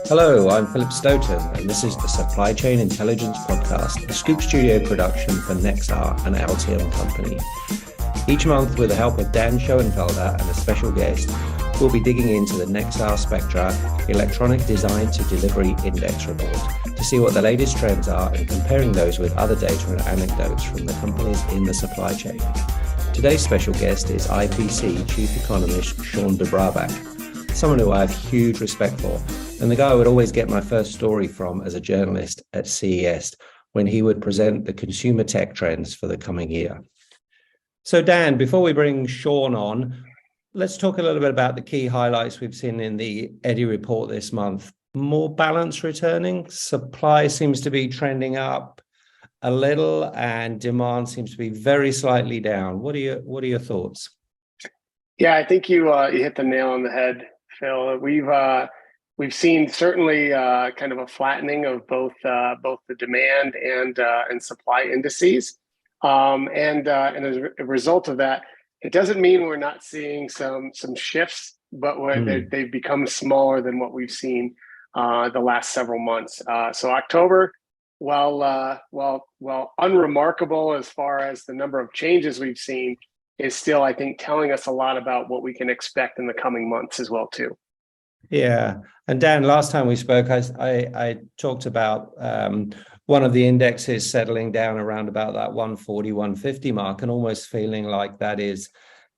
Hello, I'm Philip Stoten, and this is the Supply Chain Intelligence Podcast, a Scoop Studio production for Nexar, an LTM company. Each month, with the help of Dan Schoenfelder and a special guest, we'll be digging into the Nexar Spectra Electronic Design to Delivery Index report to see what the latest trends are and comparing those with other data and anecdotes from the companies in the supply chain. Today's special guest is IPC Chief Economist Shawn DuBravac, someone who I have huge respect for, and the guy I would always get my first story from as a journalist at CES when he would present the consumer tech trends for the coming year. So Dan, before we bring Shawn on, let's talk a little bit about the key highlights we've seen in the EDDI report this month. More balance returning, supply seems to be trending up a little, and demand seems to be very slightly down. What are your thoughts? Yeah, I think you hit the nail on the head, Phil. We've seen certainly kind of a flattening of both the demand and supply indices, and as a result of that, it doesn't mean we're not seeing some shifts, but they've become smaller than what we've seen the last several months. So October, while unremarkable as far as the number of changes we've seen, is still, I think, telling us a lot about what we can expect in the coming months as well, too. Yeah. And Dan, last time we spoke, I talked about one of the indexes settling down around about that 140, 150 mark, and almost feeling like that is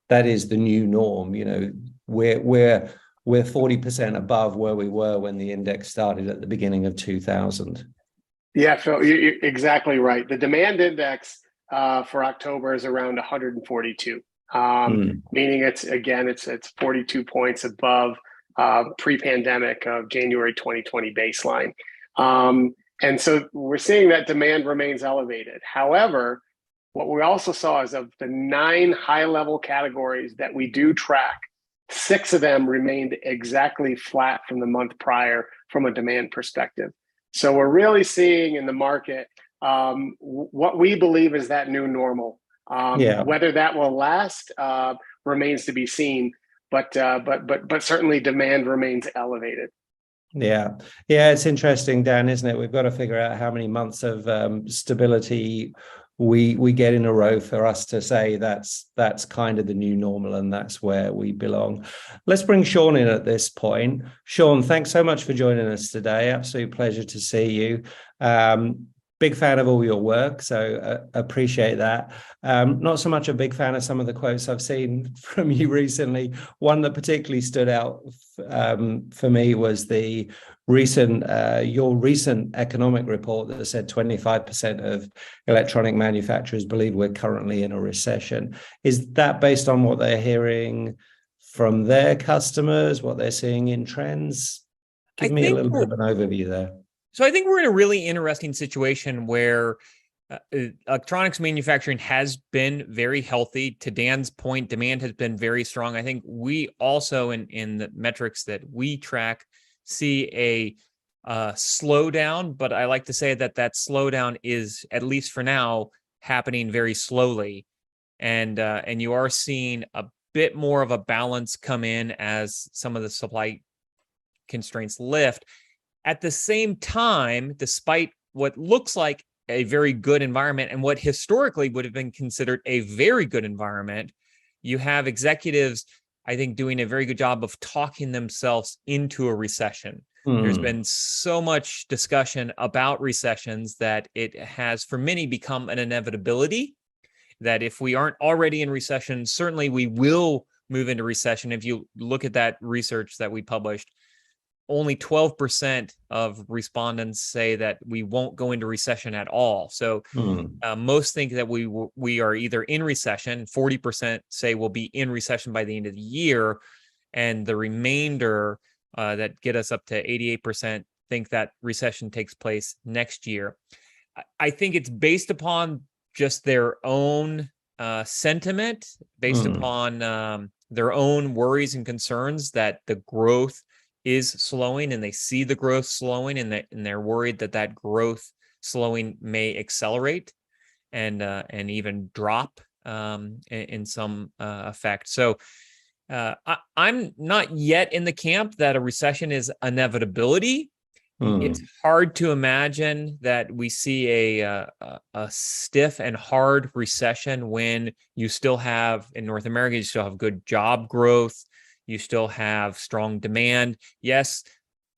the new norm. You know, we're 40% above where we were when the index started at the beginning of 2000. Yeah, Phil, you're exactly right. The demand index for October is around 142, meaning it's 42 points above pre-pandemic of January 2020 baseline. And so we're seeing that demand remains elevated. However, what we also saw is of the 9 high-level categories that we do track, 6 of them remained exactly flat from the month prior from a demand perspective. So we're really seeing in the market what we believe is that new normal. Whether that will last remains to be seen, but certainly demand remains elevated. Yeah, it's interesting, Dan, isn't it? We've got to figure out how many months of stability we get in a row for us to say that's kind of the new normal and that's where we belong. Let's bring Shawn in at this point. Shawn, thanks so much for joining us today. Absolute pleasure to see you. Big fan of all your work, so appreciate that. Not so much a big fan of some of the quotes I've seen from you recently. One that particularly stood out for me was the your recent economic report that said 25% of electronic manufacturers believe we're currently in a recession. Is that based on what they're hearing from their customers, what they're seeing in trends? Give me a little bit of an overview there. So I think we're in a really interesting situation where electronics manufacturing has been very healthy. To Dan's point, demand has been very strong. I think we also, in the metrics that we track, see a slowdown, but I like to say that slowdown is, at least for now, happening very slowly. And you are seeing a bit more of a balance come in as some of the supply constraints lift. At the same time, despite what looks like a very good environment and what historically would have been considered a very good environment, you have executives, I think, doing a very good job of talking themselves into a recession. There's been so much discussion about recessions that it has, for many, become an inevitability, that if we aren't already in recession, certainly we will move into recession. If you look at that research that we published, only 12% of respondents say that we won't go into recession at all. So most think that we are either in recession. 40% say we'll be in recession by the end of the year, and the remainder that get us up to 88% think that recession takes place next year. I think it's based upon just their own sentiment, based upon their own worries and concerns that the growth is slowing, and they see the growth slowing, and they're worried that growth slowing may accelerate and even drop in some effect. So I'm not yet in the camp that a recession is inevitability, It's hard to imagine that we see a stiff and hard recession when you still have, in North America, you still have good job growth, you still have strong demand. Yes,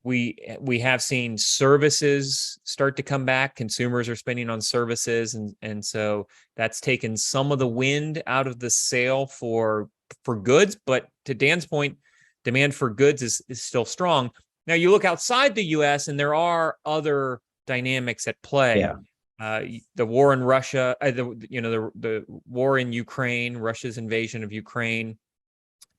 we have seen services start to come back. Consumers are spending on services, and so that's taken some of the wind out of the sail for goods. But to Dan's point, demand for goods is still strong. Now you look outside the U.S. and there are other dynamics at play. Yeah. The war in Russia, the war in Ukraine, Russia's invasion of Ukraine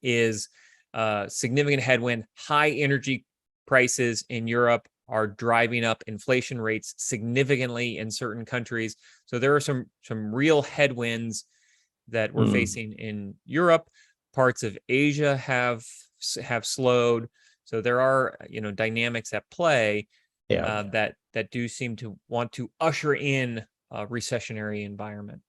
is a significant headwind. High energy prices in Europe are driving up inflation rates significantly in certain countries. So there are some real headwinds that we're facing in Europe. Parts of Asia have slowed. So there are, dynamics at play that do seem to want to usher in a recessionary environment.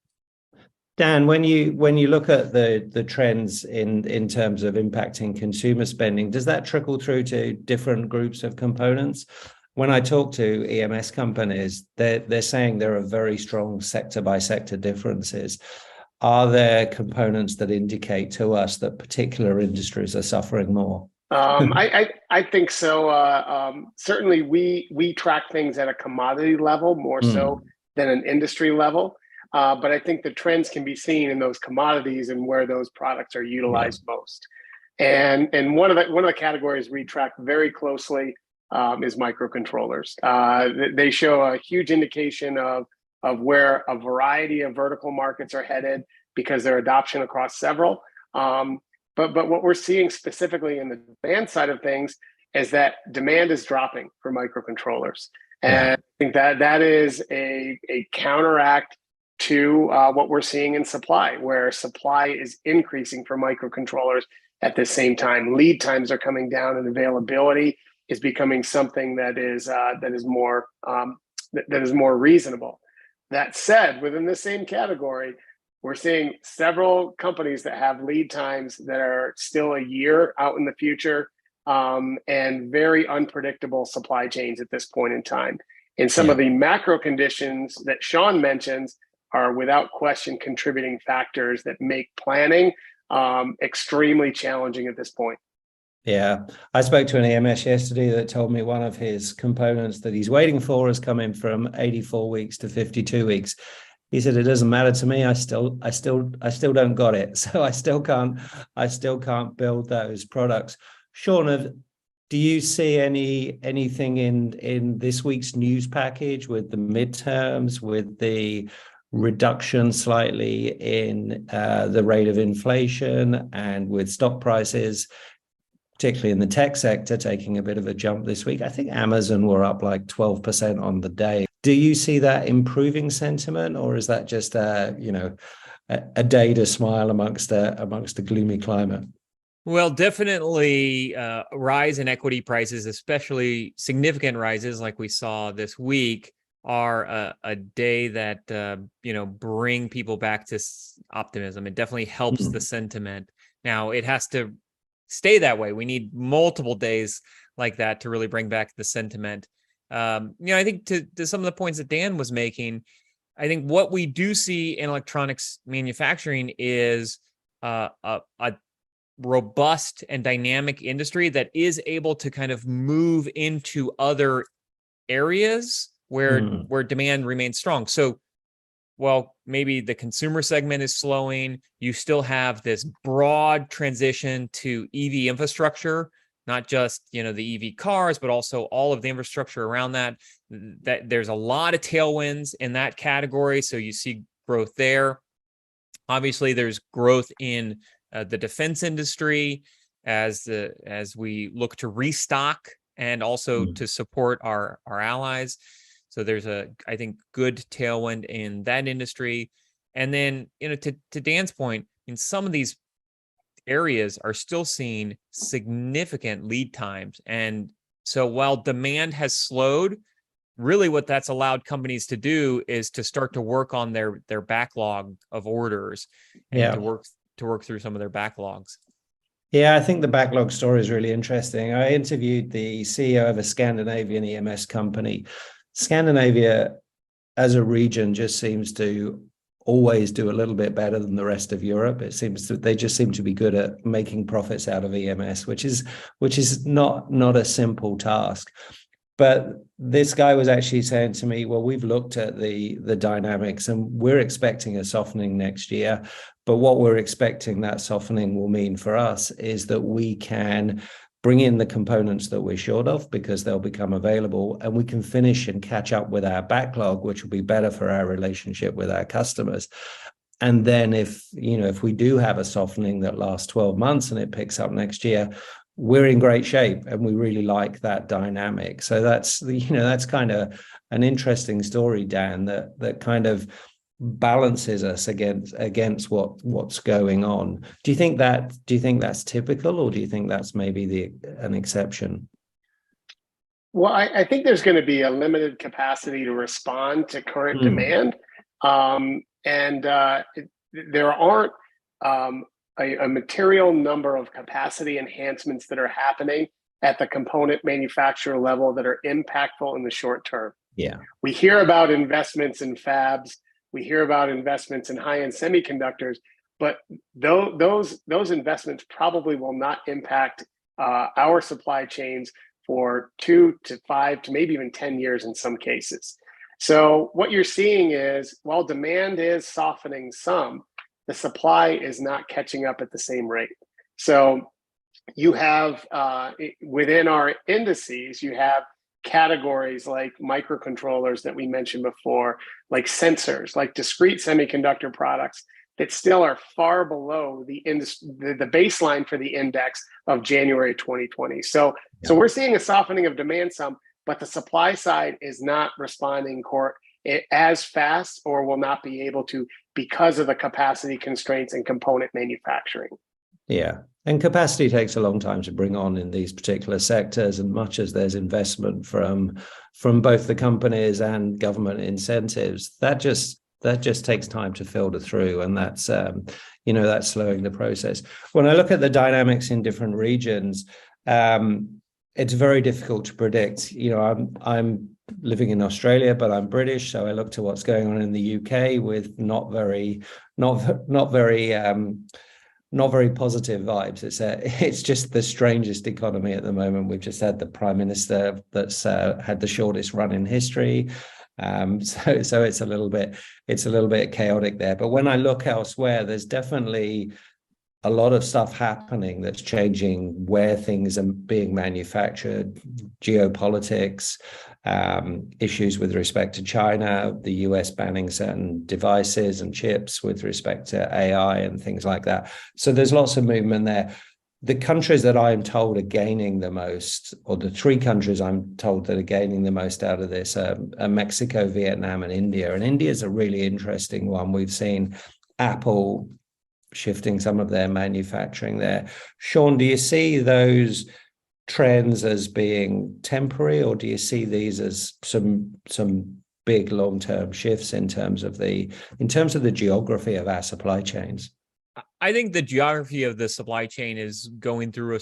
Dan, when you look at the trends in terms of impacting consumer spending, does that trickle through to different groups of components? When I talk to EMS companies, they're saying there are very strong sector by sector differences. Are there components that indicate to us that particular industries are suffering more? I think so. Certainly, we track things at a commodity level more so than an industry level. But I think the trends can be seen in those commodities and where those products are utilized most. And one of the categories we track very closely is microcontrollers. They show a huge indication of where a variety of vertical markets are headed because their adoption across several. But what we're seeing specifically in the demand side of things is that demand is dropping for microcontrollers. And I think that is a counteract to what we're seeing in supply, where supply is increasing for microcontrollers at the same time. Lead times are coming down and availability is becoming something that is more reasonable. That said, within the same category, we're seeing several companies that have lead times that are still a year out in the future, and very unpredictable supply chains at this point in time. And some of the macro conditions that Shawn mentions are without question contributing factors that make planning extremely challenging at this point. Yeah, I spoke to an EMS yesterday that told me one of his components that he's waiting for has come in from 84 weeks to 52 weeks. He said, it doesn't matter to me. I still don't got it. So I still can't build those products. Shawn, do you see anything in this week's news package with the midterms, with the reduction slightly in the rate of inflation, and with stock prices, particularly in the tech sector, taking a bit of a jump this week? I think Amazon were up like 12% on the day. Do you see that improving sentiment, or is that just a day to smile amongst a gloomy climate? Well, definitely rise in equity prices, especially significant rises like we saw this week, are a day that bring people back to optimism. It definitely helps the sentiment. Now, it has to stay that way. We need multiple days like that to really bring back the sentiment. I think to some of the points that Dan was making, I think what we do see in electronics manufacturing is a robust and dynamic industry that is able to kind of move into other areas where demand remains strong. So while maybe the consumer segment is slowing, you still have this broad transition to EV infrastructure, not just, the EV cars, but also all of the infrastructure around that there's a lot of tailwinds in that category. So you see growth there. Obviously, there's growth in the defense industry as we look to restock and also to support our allies. So there's I think, good tailwind in that industry. And then, to Dan's point, in some of these areas are still seeing significant lead times. And so while demand has slowed, really what that's allowed companies to do is to start to work on their backlog of orders and to work through some of their backlogs. Yeah, I think the backlog story is really interesting. I interviewed the CEO of a Scandinavian EMS company. Scandinavia as a region just seems to always do a little bit better than the rest of Europe. It seems that they just seem to be good at making profits out of EMS, which is not a simple task. But this guy was actually saying to me, well, we've looked at the dynamics and we're expecting a softening next year. But what we're expecting that softening will mean for us is that we can bring in the components that we're short of because they'll become available, and we can finish and catch up with our backlog, which will be better for our relationship with our customers. And then if we do have a softening that lasts 12 months and it picks up next year, we're in great shape, and we really like that dynamic. So that's kind of an interesting story, Dan, that kind of balances us against what's going on. Do you think that's typical, or do you think that's maybe an exception? Well, I think there's going to be a limited capacity to respond to current demand. There aren't a material number of capacity enhancements that are happening at the component manufacturer level that are impactful in the short term. Yeah. We hear about investments in fabs. We hear about investments in high-end semiconductors, but those investments probably will not impact our supply chains for 2 to 5 to maybe even 10 years in some cases. So what you're seeing is, while demand is softening some, the supply is not catching up at the same rate. So you have, within our indices, you have categories like microcontrollers that we mentioned before, like sensors, like discrete semiconductor products that still are far below the baseline for the index of January 2020. So we're seeing a softening of demand some, but the supply side is not responding as fast, or will not be able to, because of the capacity constraints and component manufacturing. Yeah. And capacity takes a long time to bring on in these particular sectors, and much as there's investment from both the companies and government incentives, that just takes time to filter through, and that's that's slowing the process. When I look at the dynamics in different regions, it's very difficult to predict. I'm living in Australia, but I'm British, so I look to what's going on in the UK with not very positive vibes. It's just the strangest economy at the moment. We've just had the prime minister that's had the shortest run in history. So it's a little bit chaotic there. But when I look elsewhere, there's definitely a lot of stuff happening that's changing where things are being manufactured, geopolitics, issues with respect to China, the US banning certain devices and chips with respect to AI and things like that. So there's lots of movement there. The countries that I'm told are gaining the most, or the 3 countries I'm told that are gaining the most out of this are Mexico, Vietnam, and India. And India is a really interesting one. We've seen Apple shifting some of their manufacturing there. Shawn, do you see those trends as being temporary, or do you see these as some big long-term shifts in terms of the geography of our supply chains? I think the geography of the supply chain is going through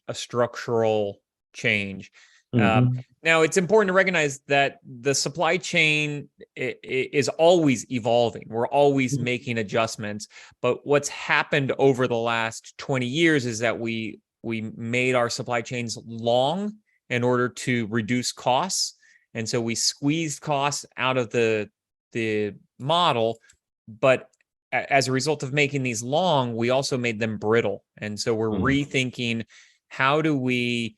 a structural change. Now, it's important to recognize that the supply chain is always evolving. We're always making adjustments. But what's happened over the last 20 years is that we made our supply chains long in order to reduce costs. And so we squeezed costs out of the model. But as a result of making these long, we also made them brittle. And so we're rethinking, how do we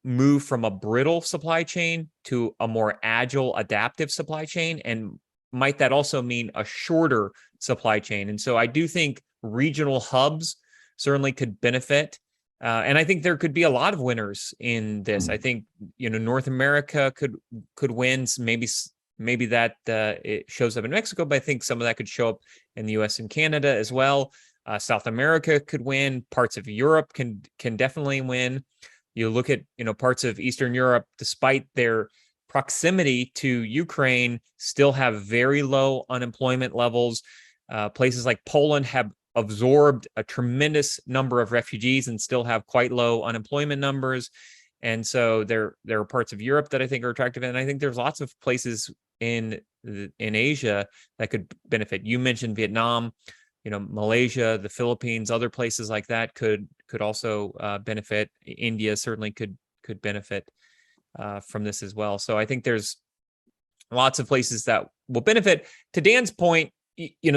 move from a brittle supply chain to a more agile, adaptive supply chain? And might that also mean a shorter supply chain? And so I do think regional hubs certainly could benefit. And I think there could be a lot of winners in this. I think, North America could win. Maybe that it shows up in Mexico, but I think some of that could show up in the US and Canada as well. South America could win. Parts of Europe can definitely win. You look at, parts of Eastern Europe, despite their proximity to Ukraine, still have very low unemployment levels. Places like Poland have absorbed a tremendous number of refugees and still have quite low unemployment numbers. And so there are parts of Europe that I think are attractive, and I think there's lots of places in Asia that could benefit. You mentioned Vietnam, Malaysia, the Philippines, other places like that could also benefit. India certainly could benefit from this as well. So I think there's lots of places that will benefit. To Dan's point,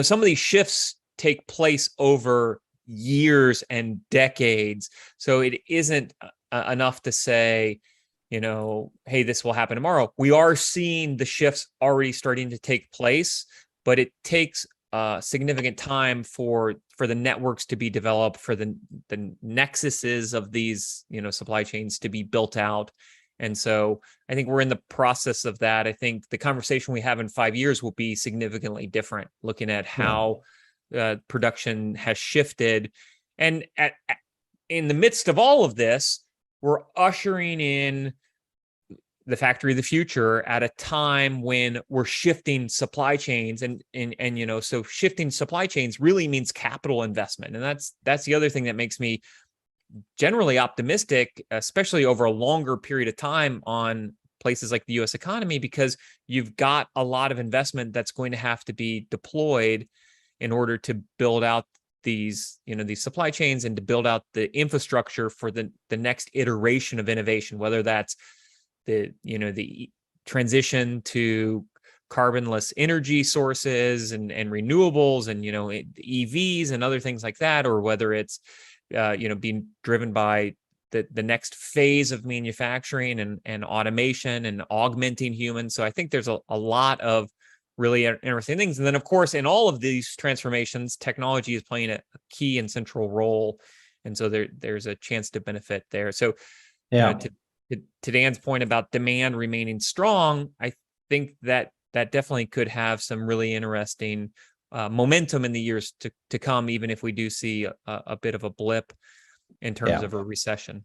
some of these shifts take place over years and decades. So it isn't enough to say, hey, this will happen tomorrow. We are seeing the shifts already starting to take place, but it takes significant time for the networks to be developed, for the nexuses of these, supply chains to be built out. And so I think we're in the process of that. I think the conversation we have in 5 years will be significantly different, looking at how production has shifted. And in the midst of all of this, we're ushering in the factory of the future at a time when we're shifting supply chains, and so shifting supply chains really means capital investment. And that's the other thing that makes me generally optimistic, especially over a longer period of time on places like the US economy, because you've got a lot of investment that's going to have to be deployed in order to build out these supply chains and to build out the infrastructure for the next iteration of innovation, whether that's the transition to carbonless energy sources and renewables and EVs and other things like that, or whether it's being driven by the next phase of manufacturing and automation and augmenting humans. So I think there's a lot of really interesting things. And then, of course, in all of these transformations, technology is playing a key and central role. And so there's a chance to benefit there. So to Dan's point about demand remaining strong, I think that definitely could have some really interesting momentum in the years to come, even if we do see a bit of a blip in terms of a recession.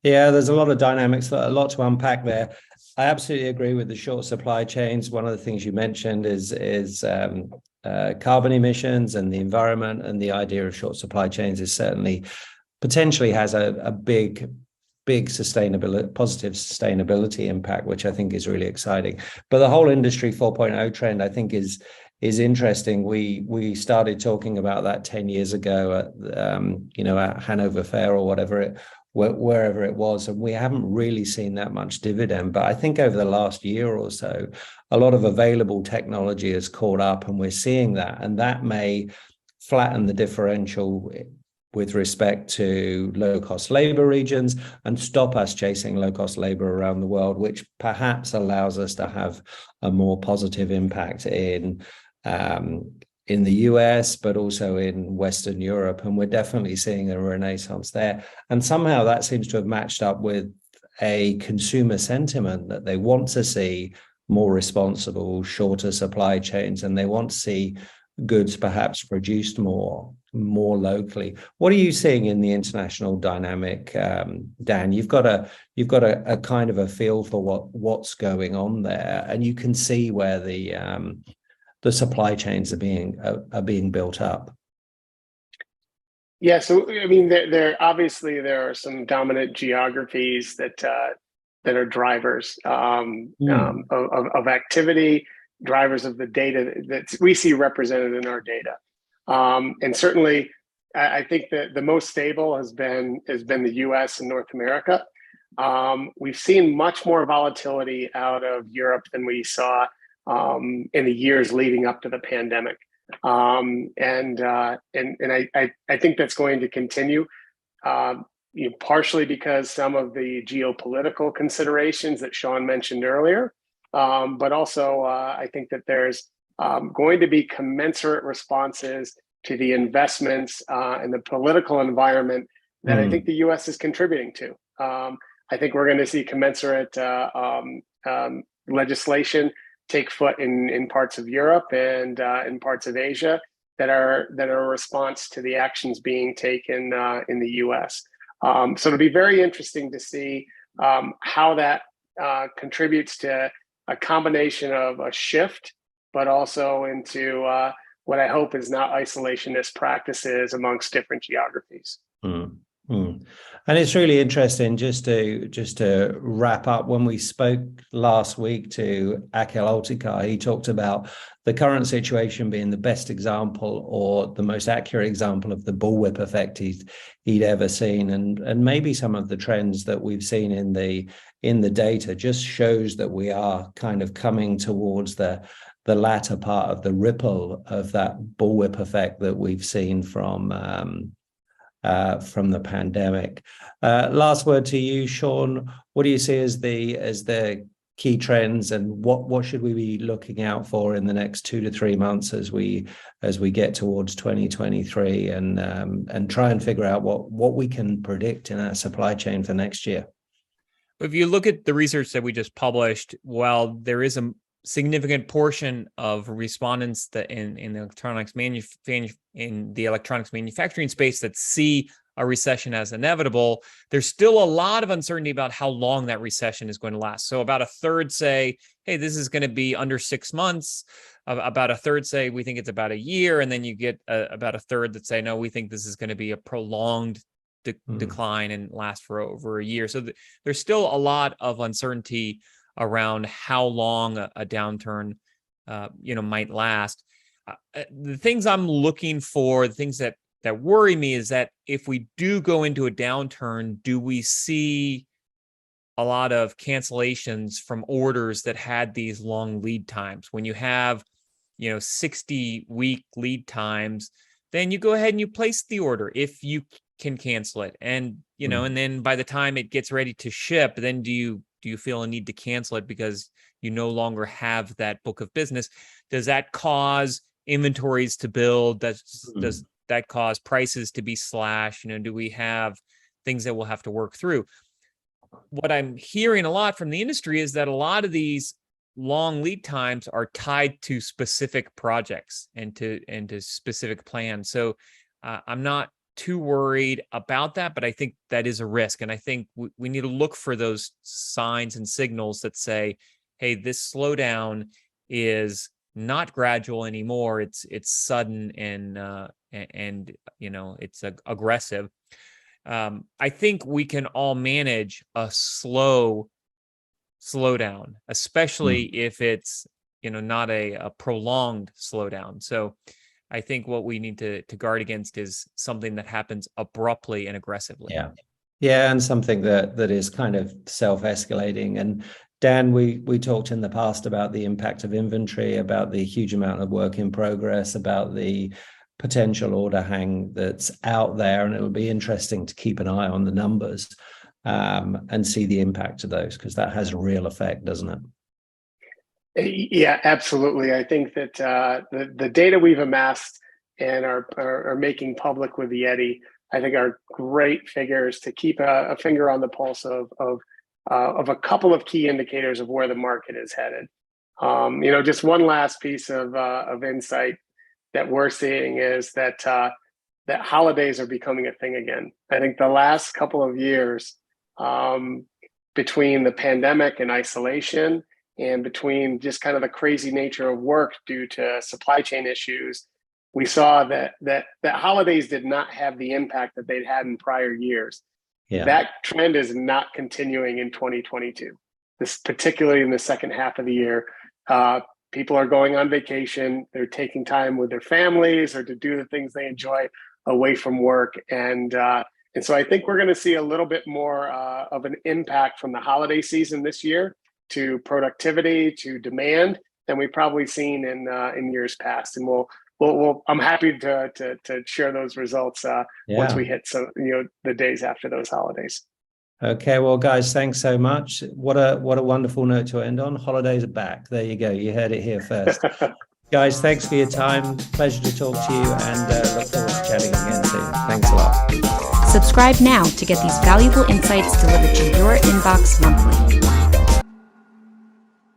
Yeah, there's a lot of dynamics, a lot to unpack there. I absolutely agree with the short supply chains. One of the things you mentioned is carbon emissions and the environment, and the idea of short supply chains is certainly potentially has a big positive sustainability impact, which I think is really exciting. But the whole industry 4.0 trend, I think, is interesting. We started talking about that 10 years ago at Hanover Fair or wherever it was, and we haven't really seen that much dividend. But I think over the last year or so, a lot of available technology has caught up, and we're seeing that, and that may flatten the differential with respect to low-cost labor regions and stop us chasing low-cost labor around the world, which perhaps allows us to have a more positive impact in the US, but also in Western Europe. And we're definitely seeing a renaissance there. And somehow that seems to have matched up with a consumer sentiment that they want to see more responsible, shorter supply chains, and they want to see goods perhaps produced more locally. What are you seeing in the international dynamic, Dan? You've got a kind of a feel for what's going on there, and you can see where the supply chains are being built up. Yeah, so I mean, there are some dominant geographies that are drivers of activity, drivers of the data that we see represented in our data, and certainly, I think that the most stable has been the U.S. and North America. We've seen much more volatility out of Europe than we saw in the years leading up to the pandemic, and I think that's going to continue. Partially because some of the geopolitical considerations that Shawn mentioned earlier, but also I think that there's going to be commensurate responses to the investments and the political environment that I think the U.S. is contributing to. I think we're going to see commensurate legislation take foot in parts of Europe and in parts of Asia that are a response to the actions being taken in the U.S. So it'll be very interesting to see how that contributes to a combination of a shift, but also into what I hope is not isolationist practices amongst different geographies. Mm. And it's really interesting, just to wrap up, when we spoke last week to Akhil Altikar, he talked about the current situation being the best example, or the most accurate example, of the bullwhip effect he'd ever seen. And maybe some of the trends that we've seen in the data just shows that we are kind of coming towards the latter part of the ripple of that bullwhip effect that we've seen from the pandemic. Last word to you, Shawn. What do you see as the key trends, and what should we be looking out for in the next 2 to 3 months as we get towards 2023 and try and figure out what we can predict in our supply chain for next year? If you look at the research that we just published, while there is a significant portion of respondents that in the electronics manufacturing space that see a recession as inevitable, there's still a lot of uncertainty about how long that recession is going to last. So about a third say, hey, this is going to be under 6 months. About a third say, we think it's about a year. And then you get about a third that say, no, we think this is going to be a prolonged decline and last for over a year. So there's still a lot of uncertainty around how long a downturn might last. The things I'm looking for, the things that worry me, is that if we do go into a downturn, do we see a lot of cancellations from orders that had these long lead times? When you have 60-week lead times, then you go ahead and you place the order if you can cancel it. And and then by the time it gets ready to ship, then do you feel a need to cancel it because you no longer have that book of business? Does that cause inventories to build? Does that cause prices to be slashed? Do we have things that we'll have to work through? What I'm hearing a lot from the industry is that a lot of these long lead times are tied to specific projects and to specific plans. So I'm not too worried about that, but I think that is a risk. And I think we need to look for those signs and signals that say, hey, this slowdown is not gradual anymore. It's sudden and it's aggressive. I think we can all manage a slowdown, especially if it's not a prolonged slowdown. So I think what we need to guard against is something that happens abruptly and aggressively. Yeah, and something that is kind of self-escalating. And Dan, we talked in the past about the impact of inventory, about the huge amount of work in progress, about the potential order hang that's out there, and it'll be interesting to keep an eye on the numbers and see the impact of those, because that has a real effect, doesn't it? Yeah, absolutely. I think that the data we've amassed and are making public with the EDDI, I think, are great figures to keep a finger on the pulse of a couple of key indicators of where the market is headed. Just one last piece of insight that we're seeing is that holidays are becoming a thing again. I think the last couple of years, between the pandemic and isolation, and between just kind of the crazy nature of work due to supply chain issues, we saw that holidays did not have the impact that they'd had in prior years. Yeah. That trend is not continuing in 2022. This, particularly in the second half of the year, people are going on vacation. They're taking time with their families or to do the things they enjoy away from work, and so I think we're going to see a little bit more of an impact from the holiday season this year to productivity, to demand, than we've probably seen in years past. And I'm happy to share those results once we hit the days after those holidays. Okay, well, guys, thanks so much. What a wonderful note to end on. Holidays are back. There you go. You heard it here first. Guys, thanks for your time. Pleasure to talk to you, and look forward to chatting again soon. Thanks a lot. Subscribe now to get these valuable insights delivered to your inbox monthly.